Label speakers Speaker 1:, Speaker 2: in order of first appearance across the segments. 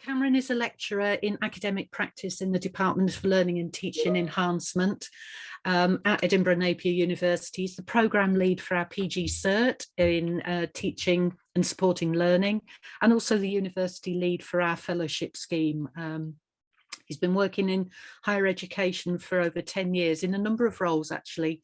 Speaker 1: Cameron is a lecturer in academic practice in the Department of Learning and Teaching Enhancement at Edinburgh Napier University. He's the programme lead for our PG Cert in teaching and supporting learning, and also the university lead for our fellowship scheme. He's been working in higher education for over 10 years in a number of roles, actually.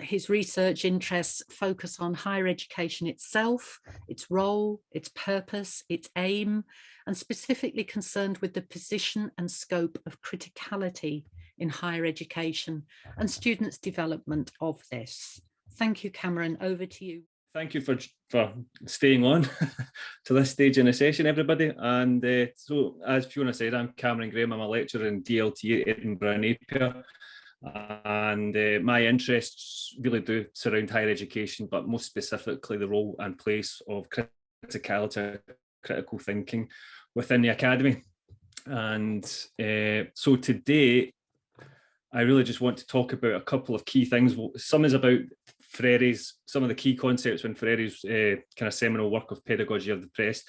Speaker 1: His research interests focus on higher education itself, its role, its purpose, its aim, and specifically concerned with the position and scope of criticality in higher education and students' development of this. Thank you, Cameron. Over to you.
Speaker 2: Thank you for staying on to this stage in the session, everybody. And so, as Fiona said, I'm Cameron Graham. I'm a lecturer in DLT at Edinburgh Napier. And my interests really do surround higher education, but most specifically the role and place of criticality, critical thinking within the academy. And so today, I really just want to talk about a couple of key things. Some is about Freire's, some of the key concepts in Freire's kind of seminal work of Pedagogy of the Press,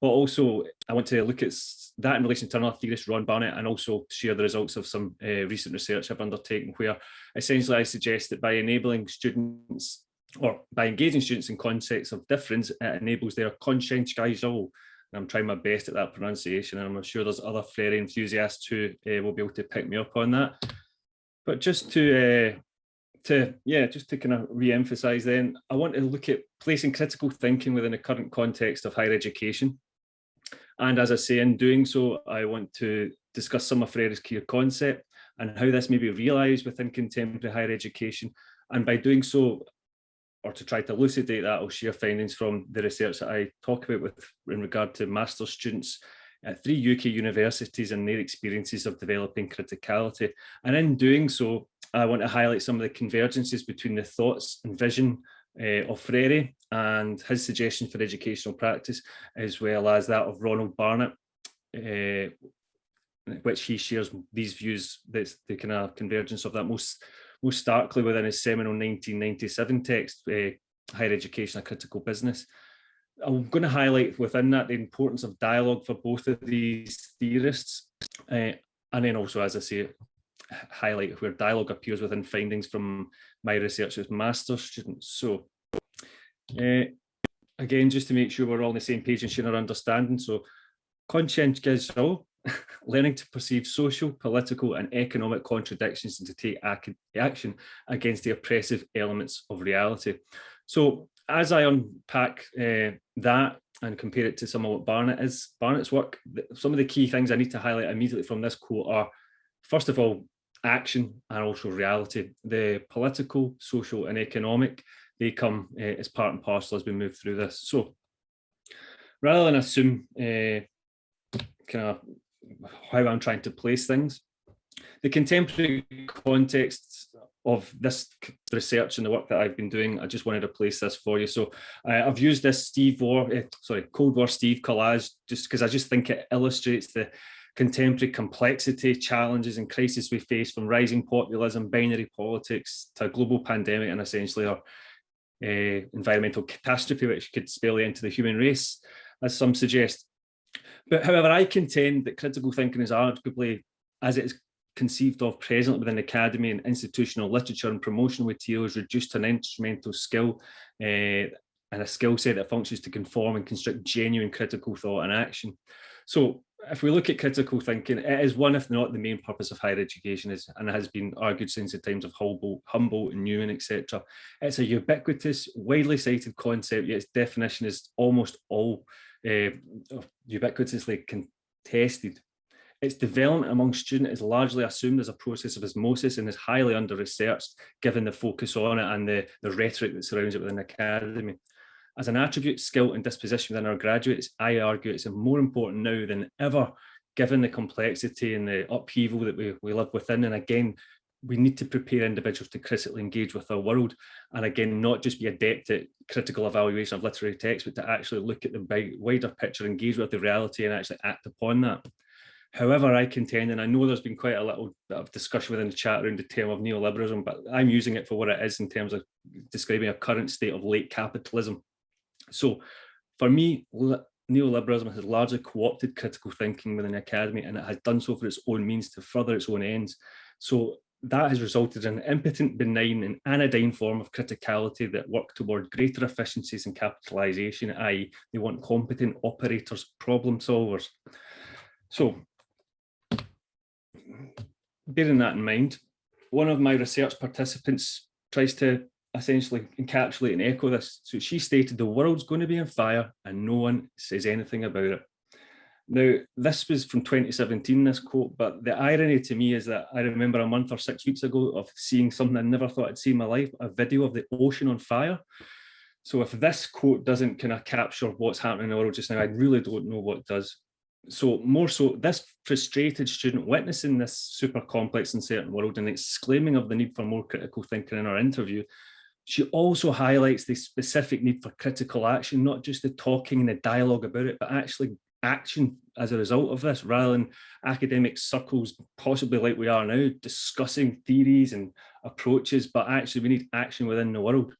Speaker 2: but also I want to look at that in relation to another theorist, Ron Barnett, and also share the results of some recent research I've undertaken, where essentially I suggest that by enabling students, or by engaging students in contexts of difference, it enables their conscientizacao. And I'm trying my best at that pronunciation, and I'm sure there's other Freire enthusiasts who will be able to pick me up on that. But just to kind of re-emphasize then, I want to look at placing critical thinking within the current context of higher education. And as I say, in doing so, I want to discuss some of Freire's key concept and how this may be realised within contemporary higher education. And by doing so, or to try to elucidate that, I'll share findings from the research that I talk about in regard to master's students at 3 UK universities and their experiences of developing criticality. And in doing so, I want to highlight some of the convergences between the thoughts and vision of Freire and his suggestion for educational practice, as well as that of Ronald Barnett, which he shares these views, that's the kind of convergence of that most starkly within his seminal 1997 text, Higher Education, a Critical Business. I'm going to highlight within that the importance of dialogue for both of these theorists, and then also, as I say, highlight where dialogue appears within findings from my research with master's students. So again, just to make sure we're all on the same page and share our understanding. So conscientizacao, learning to perceive social, political and economic contradictions and to take action against the oppressive elements of reality. So as I unpack that and compare it to some of what Barnett's work, some of the key things I need to highlight immediately from this quote are, first of all, action and also reality. The political, social and economic, they come as part and parcel as we move through this. So rather than assume kind of how I'm trying to place things, the contemporary context of this research and the work that I've been doing, I just wanted to place this for you. So I've used this Cold War Steve collage just because I just think it illustrates the contemporary complexity, challenges and crises we face, from rising populism, binary politics to a global pandemic and essentially our environmental catastrophe, which could spell the end to the human race, as some suggest. But however, I contend that critical thinking is arguably, as it is conceived of presently within academy and institutional literature and promotional materials, reduced to an instrumental skill and a skill set that functions to conform and construct genuine critical thought and action. So if we look at critical thinking, it is one, if not the main purpose of higher education, and it has been argued since the times of Humboldt and Newman, etc. It's a ubiquitous, widely cited concept, yet its definition is almost all ubiquitously contested. Its development among students is largely assumed as a process of osmosis and is highly under-researched, given the focus on it and the rhetoric that surrounds it within the academy. As an attribute, skill and disposition within our graduates, I argue it's more important now than ever, given the complexity and the upheaval that we live within. And again, we need to prepare individuals to critically engage with our world. And again, not just be adept at critical evaluation of literary text, but to actually look at the wider picture, engage with the reality and actually act upon that. However, I contend, and I know there's been quite a little bit of discussion within the chat around the term of neoliberalism, but I'm using it for what it is in terms of describing a current state of late capitalism. So for me, neoliberalism has largely co-opted critical thinking within the academy, and it has done so for its own means to further its own ends. So that has resulted in an impotent, benign and anodyne form of criticality that work toward greater efficiencies and capitalization, i.e. they want competent operators, problem solvers. So bearing that in mind, one of my research participants tries to essentially encapsulate and echo this. So she stated, the world's going to be on fire and no one says anything about it. Now, this was from 2017, this quote, but the irony to me is that I remember a month or 6 weeks ago of seeing something I never thought I'd see in my life, a video of the ocean on fire. So if this quote doesn't kind of capture what's happening in the world just now, I really don't know what does. So more so, this frustrated student witnessing this super complex and uncertain world and exclaiming of the need for more critical thinking in our interview, she also highlights the specific need for critical action, not just the talking and the dialogue about it, but actually action as a result of this, rather than academic circles, possibly like we are now, discussing theories and approaches, but actually we need action within the world.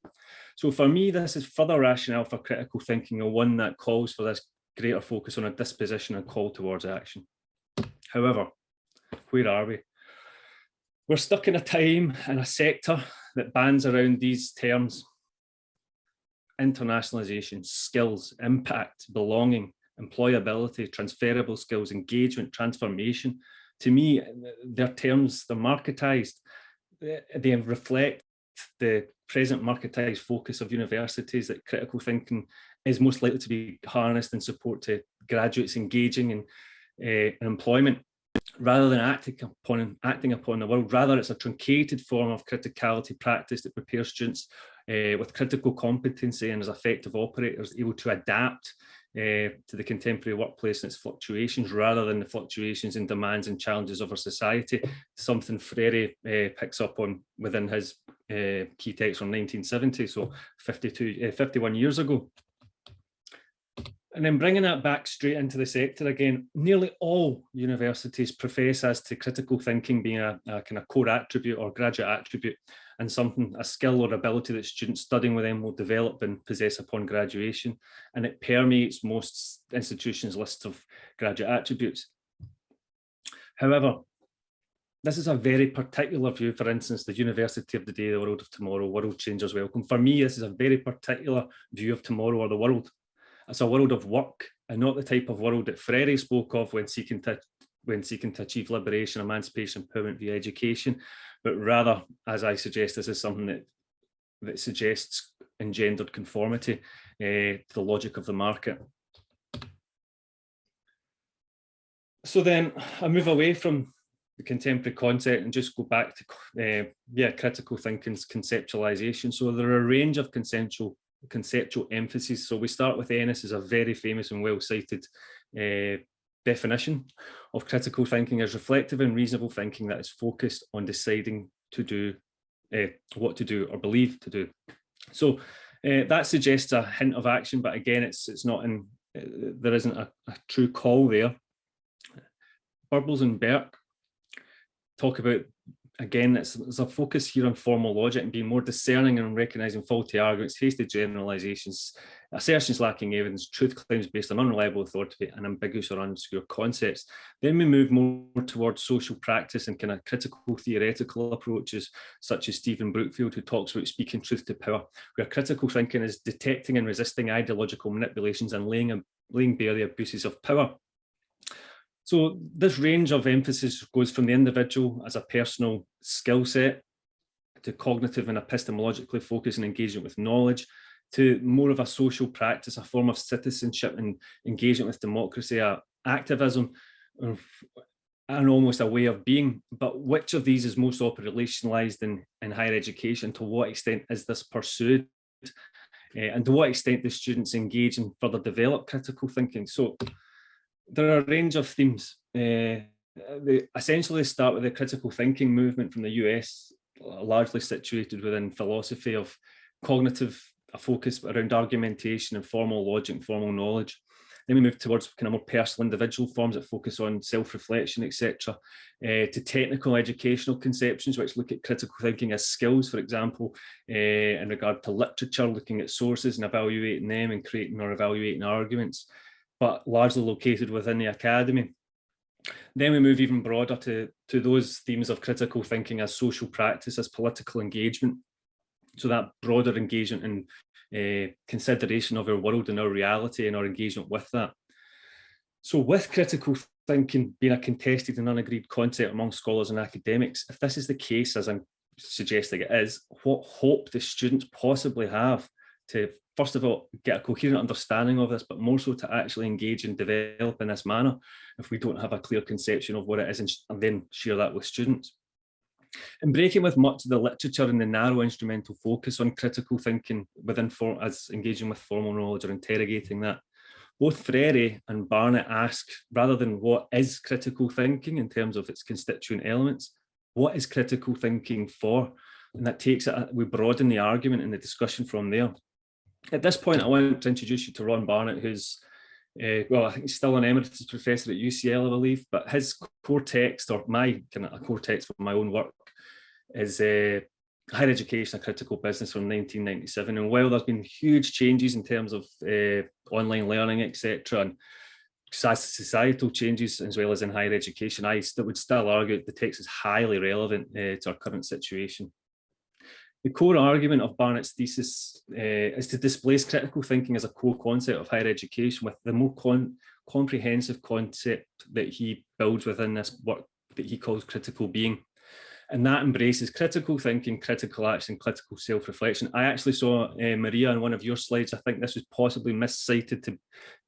Speaker 2: So for me, this is further rationale for critical thinking, and one that calls for this greater focus on a disposition and call towards action. However, where are we? We're stuck in a time and a sector that bands around these terms: internationalization, skills, impact, belonging, employability, transferable skills, engagement, transformation. To me, they're terms, they're marketized. They reflect the present marketized focus of universities, that critical thinking is most likely to be harnessed in support to graduates engaging in employment, rather than acting upon the world. Rather, it's a truncated form of criticality practice that prepares students with critical competency and as effective operators, able to adapt to the contemporary workplace and its fluctuations, rather than the fluctuations and demands and challenges of our society, something Freire picks up on within his key text from 1970, so 51 years ago. And then bringing that back straight into the sector again, nearly all universities profess as to critical thinking being a kind of core attribute or graduate attribute, and something, a skill or ability that students studying with them will develop and possess upon graduation. And it permeates most institutions' lists of graduate attributes. However, this is a very particular view. For instance, the university of the day, the world of tomorrow, world changers welcome. For me, this is a very particular view of tomorrow, or the world. It's a world of work, and not the type of world that Freire spoke of when seeking to achieve liberation, emancipation, empowerment via education, but rather, as I suggest, this is something that suggests engendered conformity to the logic of the market. So then I move away from the contemporary concept and just go back to critical thinking's conceptualization. So there are a range of conceptual emphasis. So we start with Ennis as a very famous and well-cited definition of critical thinking as reflective and reasonable thinking that is focused on deciding to do what to do or believe to do. So that suggests a hint of action, but again, it's not in. There isn't a true call there. Burbles and Burke talk about, again, there's a focus here on formal logic and being more discerning and recognising faulty arguments, hasty generalisations, assertions lacking evidence, truth claims based on unreliable authority, and ambiguous or obscure concepts. Then we move more towards social practice and kind of critical theoretical approaches, such as Stephen Brookfield, who talks about speaking truth to power, where critical thinking is detecting and resisting ideological manipulations and laying bare the abuses of power. So this range of emphasis goes from the individual as a personal skill set to cognitive and epistemologically focused and engagement with knowledge, to more of a social practice, a form of citizenship and engagement with democracy, activism, and almost a way of being. But which of these is most operationalized in higher education? To what extent is this pursued? And to what extent do students engage and further develop critical thinking? So there are a range of themes. They essentially start with the critical thinking movement from the US, largely situated within philosophy of cognitive, a focus around argumentation and formal logic and formal knowledge. Then we move towards kind of more personal individual forms that focus on self-reflection, etc., to technical educational conceptions, which look at critical thinking as skills, for example, in regard to literature, looking at sources and evaluating them and creating or evaluating arguments. but largely located within the academy. Then we move even broader to those themes of critical thinking as social practice, as political engagement. So that broader engagement and consideration of our world and our reality and our engagement with that. So with critical thinking being a contested and unagreed concept among scholars and academics, if this is the case, as I'm suggesting it is, what hope do students possibly have to, first of all, get a coherent understanding of this, but more so to actually engage and develop in this manner if we don't have a clear conception of what it is and then share that with students? In breaking with much of the literature and the narrow instrumental focus on critical thinking within as engaging with formal knowledge or interrogating that, both Freire and Barnett ask, rather than what is critical thinking in terms of its constituent elements, what is critical thinking for? And that takes it, we broaden the argument and the discussion from there. At this point, I want to introduce you to Ron Barnett, who's, well, I think he's still an emeritus professor at UCL, I believe, but his core text, or my kind of a core text for my own work, is Higher Education, a Critical Business from 1997. And while there's been huge changes in terms of online learning, etc., and societal changes as well as in higher education, I would still argue that the text is highly relevant to our current situation. The core argument of Barnett's thesis is to displace critical thinking as a core concept of higher education with the more comprehensive concept that he builds within this work that he calls critical being. And that embraces critical thinking, critical action, critical self-reflection. I actually saw, Maria, on one of your slides, I think this was possibly miscited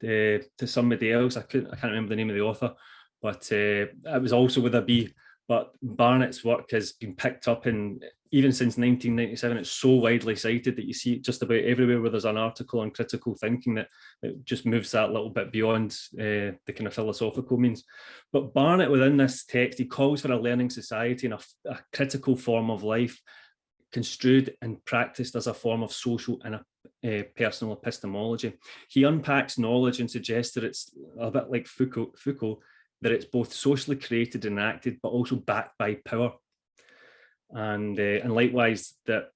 Speaker 2: to somebody else. I can't remember the name of the author, but it was also with a B. But Barnett's work has been picked up even since 1997, it's so widely cited that you see it just about everywhere where there's an article on critical thinking that just moves that little bit beyond the kind of philosophical means. But Barnett, within this text, he calls for a learning society and a critical form of life construed and practiced as a form of social and personal epistemology. He unpacks knowledge and suggests that it's a bit like Foucault, that it's both socially created and acted, but also backed by power. And likewise, that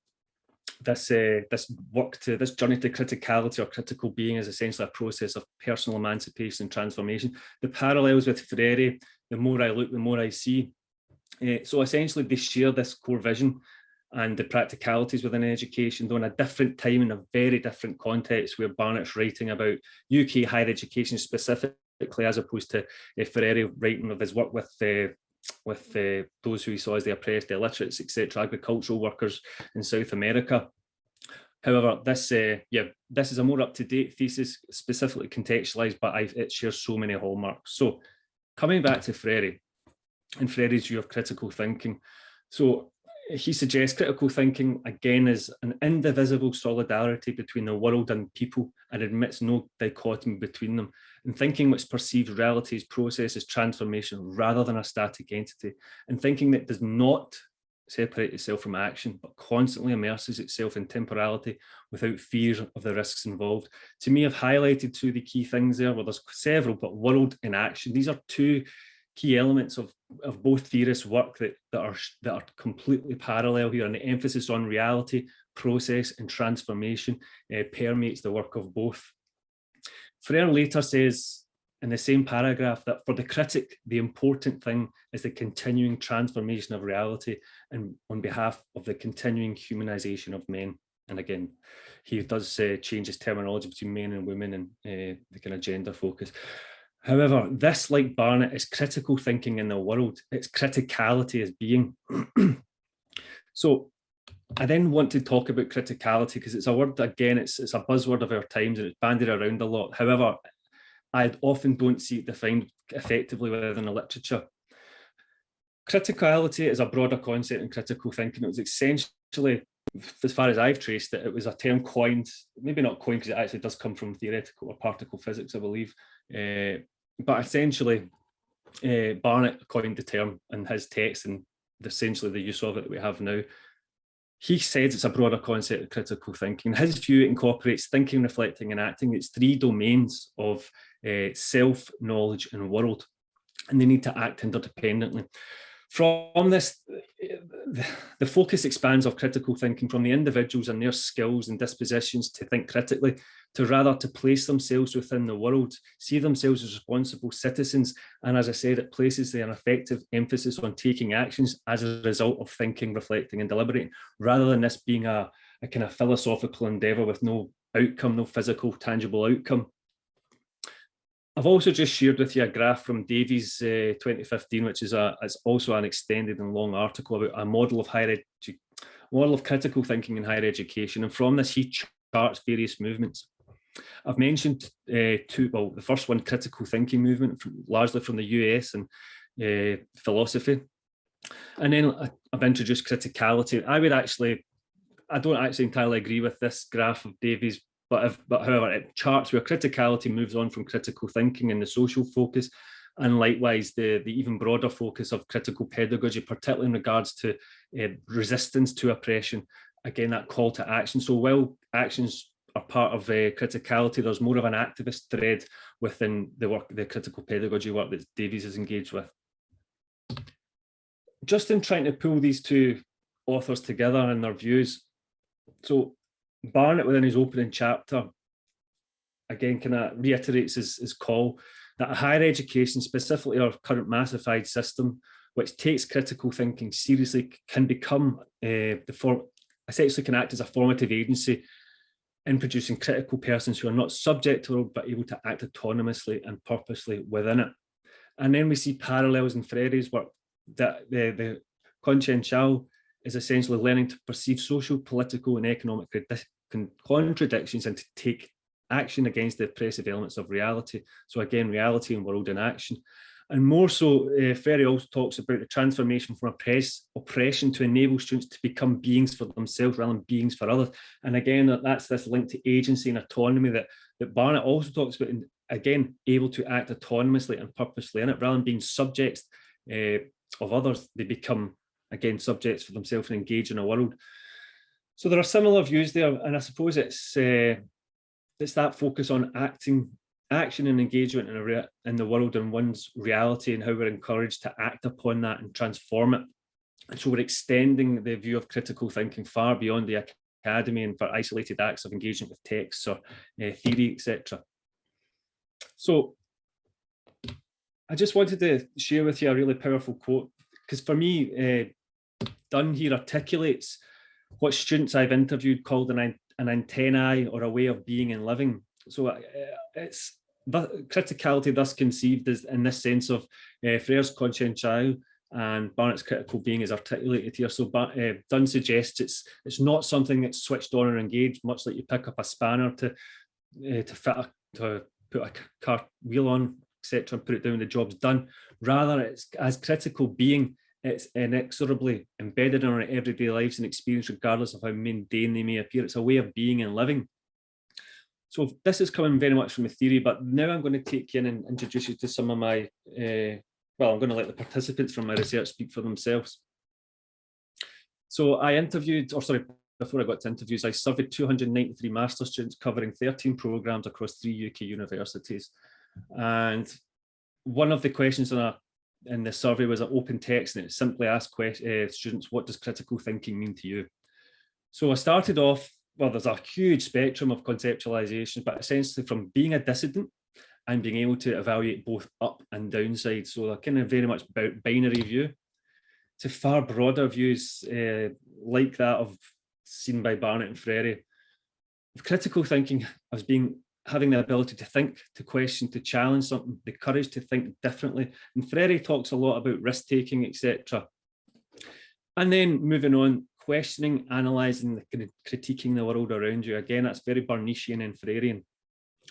Speaker 2: this journey to criticality or critical being is essentially a process of personal emancipation and transformation. The parallels with Freire, the more I look, the more I see. So essentially, they share this core vision and the practicalities within education, though in a different time, in a very different context, where Barnett's writing about UK higher education specifically, as opposed to Freire writing of his work with those who he saw as the oppressed, the illiterates, etc., agricultural workers in South America. However, this is a more up-to-date thesis, specifically contextualised, but it shares so many hallmarks. So coming back to Freire and Freire's view of critical thinking. So he suggests critical thinking, again, is an indivisible solidarity between the world and people and admits no dichotomy between them. And thinking which perceives reality as process as transformation rather than a static entity, and thinking that does not separate itself from action, but constantly immerses itself in temporality without fear of the risks involved. To me, I've highlighted two of the key things there. Well, there's several, but world and action. These are two key elements of both theorists' work that are completely parallel here, and the emphasis on reality, process, and transformation permeates the work of both. Freire later says in the same paragraph that for the critic, the important thing is the continuing transformation of reality and on behalf of the continuing humanization of men. And again, he does change his terminology between men and women and the kind of gender focus. However, this, like Barnett, is critical thinking in the world. It's criticality as being. So I then want to talk about criticality because it's a word, again, it's a buzzword of our times and it's bandied around a lot. However, I often don't see it defined effectively within the literature. Criticality is a broader concept in critical thinking. It was essentially, as far as I've traced it, it was a term coined, maybe not coined because it actually does come from theoretical or particle physics, I believe. But essentially, Barnett coined the term in his text and essentially the use of it that we have now. He says it's a broader concept of critical thinking. In his view, it incorporates thinking, reflecting, and acting. It's three domains of self, knowledge, and world, and they need to act interdependently. From this, the focus expands of critical thinking from the individuals and their skills and dispositions to think critically, to rather to place themselves within the world, see themselves as responsible citizens. And as I said, it places an effective emphasis on taking actions as a result of thinking, reflecting and deliberating, rather than this being a kind of philosophical endeavour with no outcome, no physical, tangible outcome. I've also just shared with you a graph from Davies 2015, which is it's also an extended and long article about a model of critical thinking in higher education. And from this, he charts various movements. I've mentioned the first one, critical thinking movement, largely from the US and philosophy. And then I've introduced criticality. I don't actually entirely agree with this graph of Davies, but however, it charts where criticality moves on from critical thinking and the social focus, and likewise the even broader focus of critical pedagogy, particularly in regards to resistance to oppression. Again, that call to action. So while actions are part of criticality, there's more of an activist thread within the critical pedagogy work that Davies is engaged with. Just in trying to pull these two authors together and their views, so Barnett, within his opening chapter, again, kind of reiterates his call that a higher education, specifically our current massified system, which takes critical thinking seriously, can become essentially can act as a formative agency in producing critical persons who are not subject to the world, but able to act autonomously and purposely within it. And then we see parallels in Freire's work that the conscientizacao is essentially learning to perceive social, political, and economic contradictions and to take action against the oppressive elements of reality. So again, reality and world in action. And more so, Freire also talks about the transformation from oppression to enable students to become beings for themselves rather than beings for others. And again, that's this link to agency and autonomy that Barnett also talks about, and again, able to act autonomously and purposely in it, rather than being subjects of others, they become, again, subjects for themselves and engage in a world. So there are similar views there, and I suppose it's that focus on action and engagement in the world and one's reality, and how we're encouraged to act upon that and transform it. And so we're extending the view of critical thinking far beyond the academy and for isolated acts of engagement with texts or theory, etc. So I just wanted to share with you a really powerful quote, because for me, Dunn here articulates what students I've interviewed called an antennae, or a way of being and living. So it's criticality thus conceived as in this sense of Freire's conscientizacao and Barnett's critical being is articulated here. So Dunn suggests it's not something that's switched on or engaged, much like you pick up a spanner to put a car wheel on, etc., and put it down, the job's done. Rather, it's as critical being, it's inexorably embedded in our everyday lives and experience, regardless of how mundane they may appear. It's a way of being and living. So this is coming very much from a theory, but now I'm going to take you in and introduce you to some of my, I'm going to let the participants from my research speak for themselves. So before I got to interviews, I surveyed 293 master's students covering 13 programs across 3 UK universities. And one of the questions in the survey was an open text, and it simply asked students, what does critical thinking mean to you? So I started off, well, there's a huge spectrum of conceptualization, but essentially from being a dissident and being able to evaluate both up and downside. So they're kind of very much about binary view, to far broader views like that seen by Barnett and Freire. Critical thinking as having the ability to think, to question, to challenge something, the courage to think differently. And Freire talks a lot about risk-taking, etc. And then moving on, questioning, analysing, critiquing the world around you. Again, that's very Barnetian and Freirean.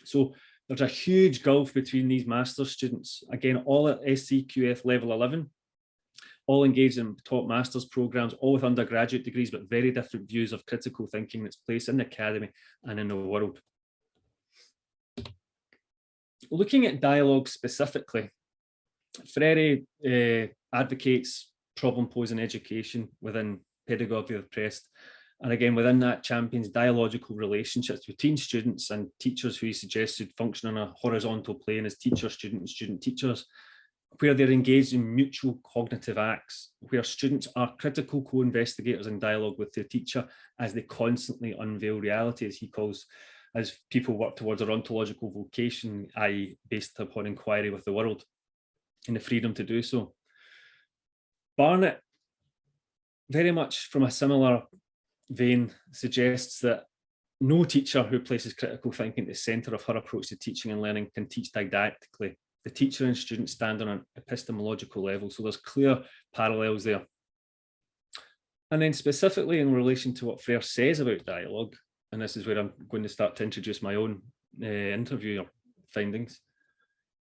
Speaker 2: So there's a huge gulf between these master's students. Again, all at SCQF level 11, all engaged in top master's programmes, all with undergraduate degrees, but very different views of critical thinking that's placed in the academy and in the world. Looking at dialogue specifically, Freire advocates problem-posing education within pedagogy of the oppressed, and again within that champions dialogical relationships between students and teachers, who he suggested function on a horizontal plane as teacher-student and student-teachers, where they're engaged in mutual cognitive acts, where students are critical co-investigators in dialogue with their teacher as they constantly unveil reality, as he calls, as people work towards their ontological vocation, i.e. based upon inquiry with the world, and the freedom to do so. Barnett, very much from a similar vein, suggests that no teacher who places critical thinking at the centre of her approach to teaching and learning can teach didactically. The teacher and student stand on an epistemological level, so there's clear parallels there. And then specifically in relation to what Freire says about dialogue, and this is where I'm going to start to introduce my own interview findings,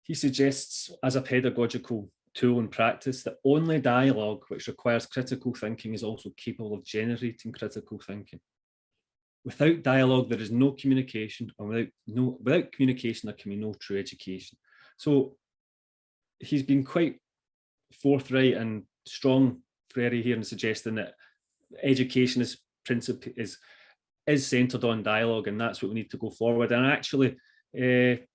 Speaker 2: he suggests as a pedagogical tool and practice that only dialogue which requires critical thinking is also capable of generating critical thinking. Without dialogue, there is no communication, and without communication, there can be no true education. So he's been quite forthright and strong, Freire, here in suggesting that education is centred on dialogue, and that's what we need to go forward. And actually, it's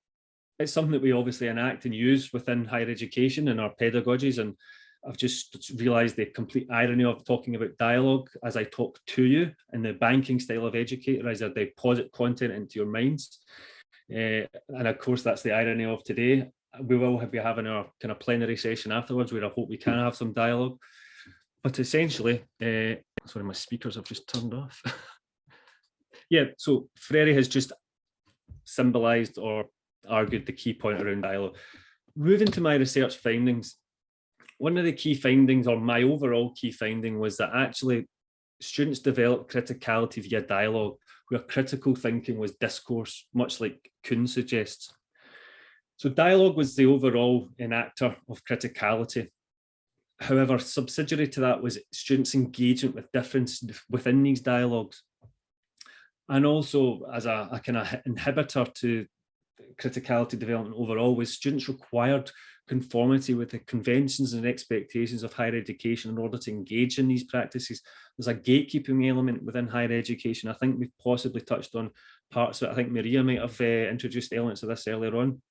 Speaker 2: something that we obviously enact and use within higher education in our pedagogies. And I've just realised the complete irony of talking about dialogue as I talk to you in the banking style of educator, as I deposit content into your minds. And of course, that's the irony of today. We will be having our kind of plenary session afterwards, where I hope we can have some dialogue. But essentially, sorry, my speakers have just turned off. Yeah, so Freire has just symbolised or argued the key point around dialogue. Moving to my research findings, one of the key findings, or my overall key finding, was that actually students develop criticality via dialogue, where critical thinking was discourse, much like Kuhn suggests. So dialogue was the overall enactor of criticality. However, subsidiary to that was students' engagement with difference within these dialogues. And also as a kind of inhibitor to criticality development overall was students required conformity with the conventions and expectations of higher education in order to engage in these practices. There's a gatekeeping element within higher education. I think we've possibly touched on parts of it. I think Maria might have introduced elements of this earlier on.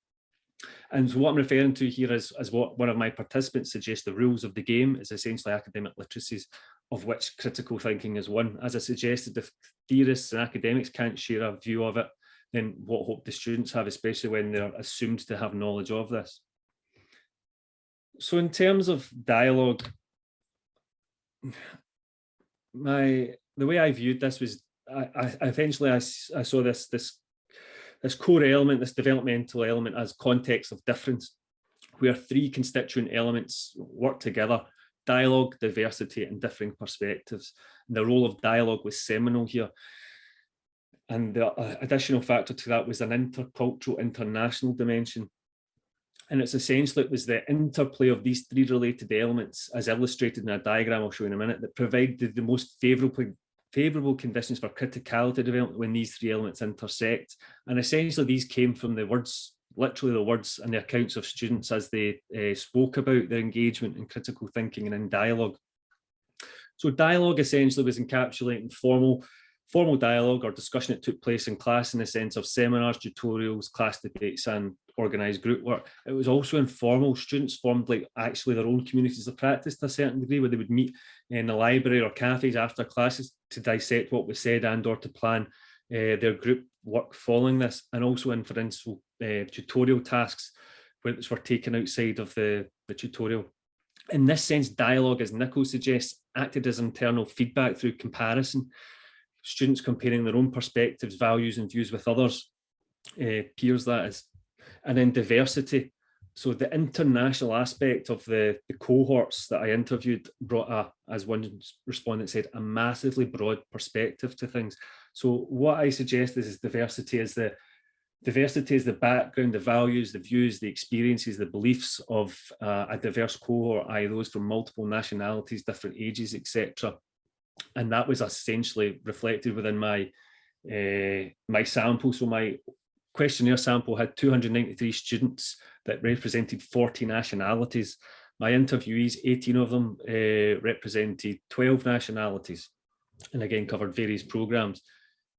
Speaker 2: And so what I'm referring to here is what one of my participants suggests the rules of the game is essentially academic literacies, of which critical thinking is one. As I suggested, if theorists and academics can't share a view of it, then what hope do students have, especially when they're assumed to have knowledge of this? So in terms of dialogue, the way I viewed this was, I saw this core element, this developmental element, as context of difference, where three constituent elements work together: dialogue, diversity, and differing perspectives. And the role of dialogue was seminal here. And the additional factor to that was an intercultural, international dimension. And it's essentially, it was the interplay of these three related elements, as illustrated in a diagram I'll show you in a minute, that provided the most favourable conditions for criticality development when these three elements intersect. And essentially these came from the words, literally the words and the accounts of students as they spoke about their engagement in critical thinking and in dialogue. So dialogue essentially was encapsulating formal dialogue or discussion that took place in class in the sense of seminars, tutorials, class debates, and organised group work. It was also informal. Students formed actually their own communities of practice to a certain degree, where they would meet in the library or cafes after classes to dissect what was said and or to plan their group work following this, and also in, for instance, tutorial tasks which were taken outside of the tutorial. In this sense, dialogue, as Nichols suggests, acted as internal feedback through comparison. Students comparing their own perspectives, values, and views with others, peers that is. And then diversity. So the international aspect of the cohorts that I interviewed brought as one respondent said, a massively broad perspective to things. So what I suggest is diversity is the background, the values, the views, the experiences, the beliefs of a diverse cohort, i.e. those from multiple nationalities, different ages, etc. And that was essentially reflected within my sample. So my questionnaire sample had 293 students that represented 40 nationalities. My interviewees, 18 of them represented 12 nationalities, and again covered various programs.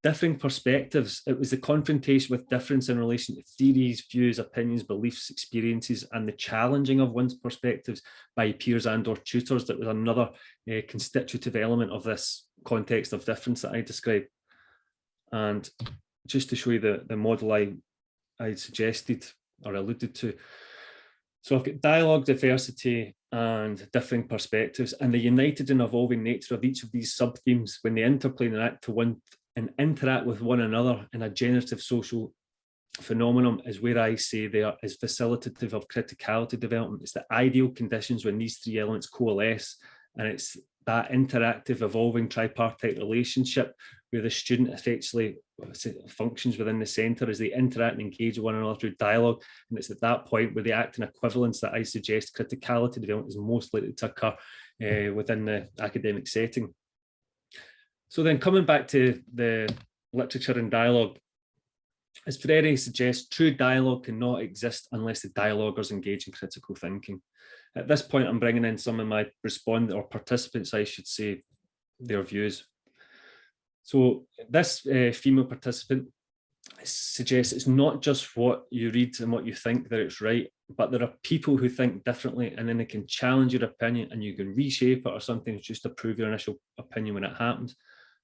Speaker 2: Differing perspectives, it was the confrontation with difference in relation to theories, views, opinions, beliefs, experiences, and the challenging of one's perspectives by peers and or tutors that was another constitutive element of this context of difference that I described. And just to show you the model I suggested or alluded to. So I've got dialogue, diversity, and differing perspectives, and the united and evolving nature of each of these sub-themes when they interplay and interact with one another in a generative social phenomenon is where I say they are is facilitative of criticality development. It's the ideal conditions when these three elements coalesce, and it's that interactive, evolving tripartite relationship where the student effectively functions within the centre as they interact and engage with one another through dialogue. And it's at that point where the act in equivalence that I suggest criticality development is most likely to occur within the academic setting. So then coming back to the literature and dialogue, as Freire suggests, true dialogue cannot exist unless the dialoguers engage in critical thinking. At this point, I'm bringing in some of my participants, I should say, their views. So this female participant suggests it's not just what you read and what you think that it's right, but there are people who think differently, and then they can challenge your opinion and you can reshape it or something just to prove your initial opinion when it happens.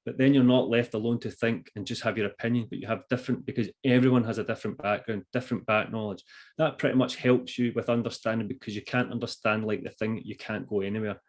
Speaker 2: But then you're not left alone to think and just have your opinion, but you have different, because everyone has a different background, different back knowledge. That pretty much helps you with understanding, because you can't understand like the thing, you can't go anywhere.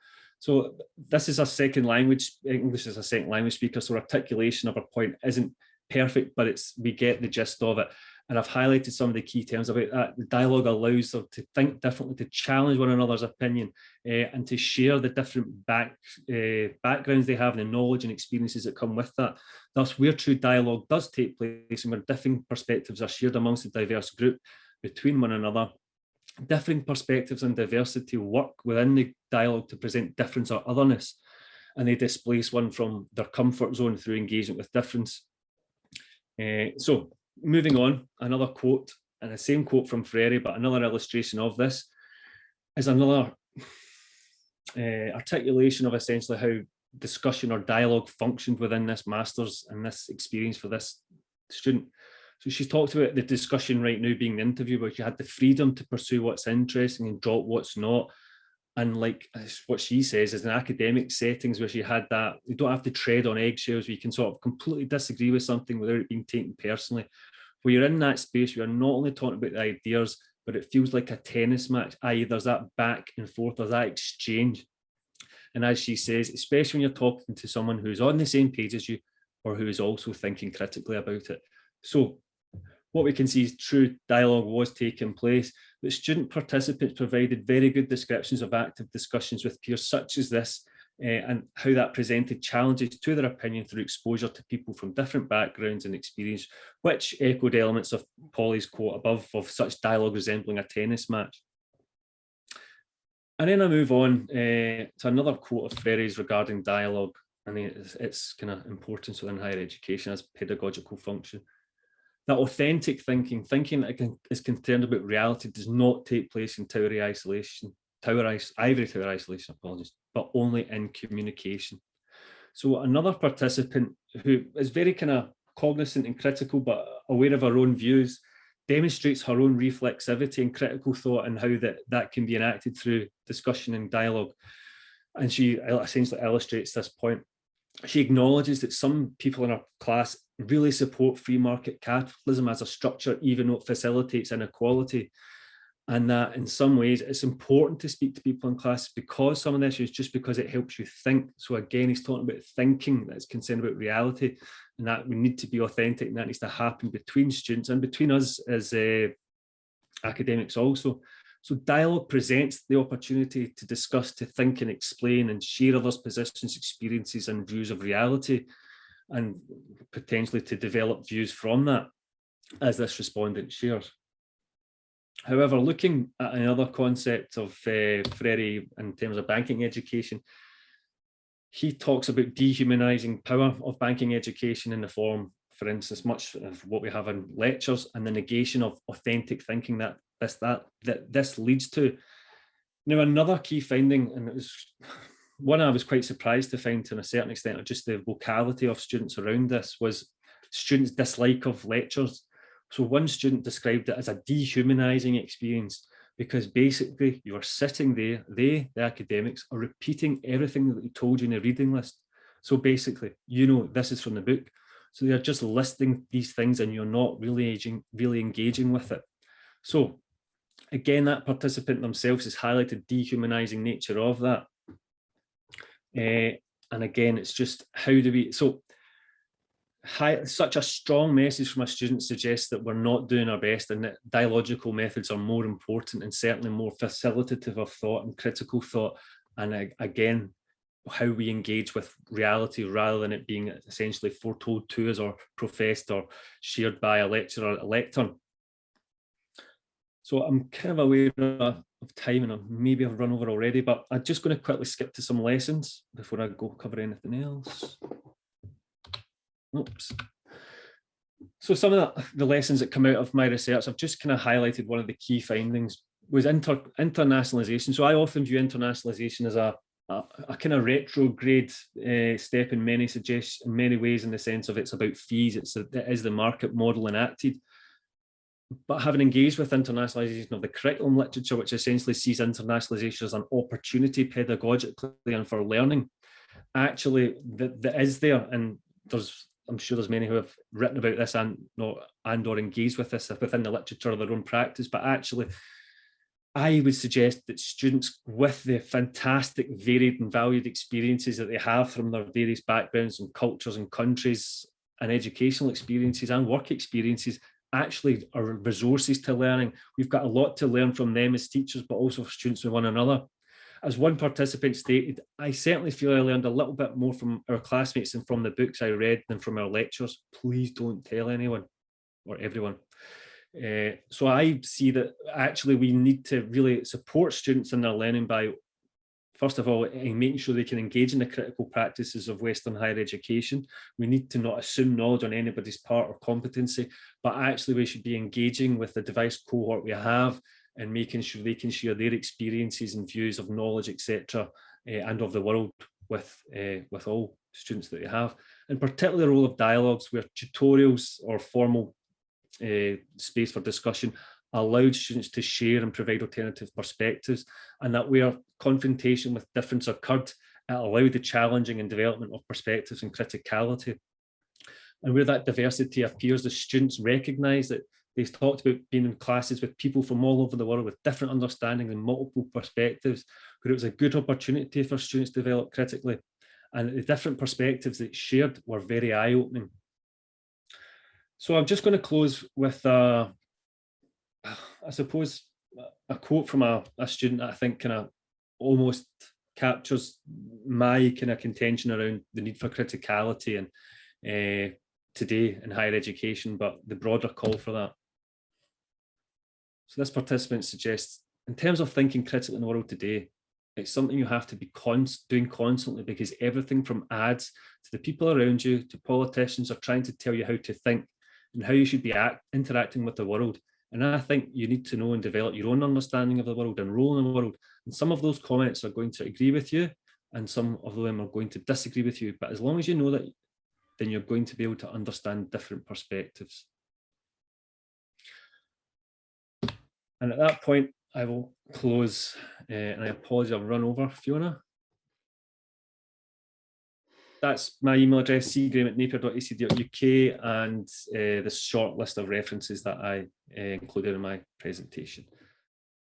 Speaker 2: So this is a second language, English is a second language speaker, so articulation of our point isn't perfect, but we get the gist of it. And I've highlighted some of the key terms about that. The dialogue allows them to think differently, to challenge one another's opinion, and to share the different backgrounds they have, and the knowledge and experiences that come with that. Thus, where true dialogue does take place and where differing perspectives are shared amongst a diverse group between one another, differing perspectives and diversity work within the dialogue to present difference or otherness, and they displace one from their comfort zone through engagement with difference. So moving on, another quote, and the same quote from Freire, but another illustration of this is another articulation of essentially how discussion or dialogue functioned within this master's and this experience for this student. So she's talked about the discussion right now being the interview, where you had the freedom to pursue what's interesting and drop what's not. And like what she says is in academic settings where she had that, you don't have to tread on eggshells, where you can sort of completely disagree with something without it being taken personally. Where you're in that space, you're not only talking about the ideas, but it feels like a tennis match, i.e. there's that back and forth, there's that exchange. And as she says, especially when you're talking to someone who's on the same page as you, or who is also thinking critically about it. So what we can see is true dialogue was taking place. The student participants provided very good descriptions of active discussions with peers such as this, and how that presented challenges to their opinion through exposure to people from different backgrounds and experience, which echoed elements of Polly's quote above of such dialogue resembling a tennis match. And then I move on to another quote of Freire's regarding dialogue, and its kind of importance within higher education as pedagogical function. That authentic thinking that is concerned about reality, does not take place in ivory tower isolation, apologies, but only in communication. So another participant who is very kind of cognizant and critical, but aware of her own views, demonstrates her own reflexivity and critical thought, and how that can be enacted through discussion and dialogue. And she essentially illustrates this point. She acknowledges that some people in her class really support free market capitalism as a structure, even though it facilitates inequality. And that in some ways it's important to speak to people in class because some of the issues, just because it helps you think. So again, he's talking about thinking that's concerned about reality, and that we need to be authentic, and that needs to happen between students and between us as academics also. So dialogue presents the opportunity to discuss, to think and explain and share others' positions, experiences and views of reality, and potentially to develop views from that as this respondent shares. However, looking at another concept of Freire in terms of banking education, he talks about dehumanizing power of banking education in the form, for instance, much of what we have in lectures, and the negation of authentic thinking that this leads to. Now, another key finding, and it was one I was quite surprised to find to a certain extent, of just the vocality of students around this, was students' dislike of lectures. So one student described it as a dehumanizing experience, because basically you are sitting there, they, the academics, are repeating everything that they told you in the reading list. So basically, you know, this is from the book. So they're just listing these things and you're not really engaging with it. So again, that participant themselves has highlighted dehumanizing nature of that. And again, it's just how do we, so such a strong message from a student suggests that we're not doing our best and that dialogical methods are more important and certainly more facilitative of thought and critical thought. And again, how we engage with reality rather than it being essentially foretold to us or professed or shared by a lecturer or a lectern. So I'm kind of aware of time and maybe I've run over already, but I'm just going to quickly skip to some lessons before I go cover anything else. Oops. So some of the lessons that come out of my research, I've just kind of highlighted one of the key findings was internationalization. So I often view internationalization as a kind of retrograde step in many ways, in the sense of it's about fees, it is the market model enacted. But having engaged with internationalization of the curriculum literature, which essentially sees internationalization as an opportunity pedagogically and for learning, actually that is there, and I'm sure there's many who have written about this and or engaged with this within the literature of their own practice, but actually I would suggest that students with the fantastic varied and valued experiences that they have from their various backgrounds and cultures and countries and educational experiences and work experiences actually are resources to learning. We've got a lot to learn from them as teachers, but also for students with one another. As one participant stated, I certainly feel I learned a little bit more from our classmates and from the books I read than from our lectures. Please don't tell anyone or everyone. So I see that actually we need to really support students in their learning by, first of all, making sure they can engage in the critical practices of Western higher education. We need to not assume knowledge on anybody's part or competency, but actually we should be engaging with the device cohort we have and making sure they can share their experiences and views of knowledge, etc., and of the world with all students that they have. And particularly the role of dialogues where tutorials or formal space for discussion allowed students to share and provide alternative perspectives, and that where confrontation with difference occurred, it allowed the challenging and development of perspectives and criticality. And where that diversity appears, the students recognise that they've talked about being in classes with people from all over the world with different understandings and multiple perspectives, where it was a good opportunity for students to develop critically. And the different perspectives that shared were very eye-opening. So I'm just going to close with, I suppose, a quote from a student that I think kind of almost captures my kind of contention around the need for criticality and today in higher education, but the broader call for that. So this participant suggests, in terms of thinking critically in the world today, it's something you have to be doing constantly, because everything from ads to the people around you to politicians are trying to tell you how to think and how you should be interacting with the world. And I think you need to know and develop your own understanding of the world and role in the world. And some of those comments are going to agree with you and some of them are going to disagree with you. But as long as you know that, then you're going to be able to understand different perspectives. And at that point, I will close, and I apologize, I've run over, Fiona. That's my email address, cgraham@napier.ac.uk, and the short list of references that I included in my presentation.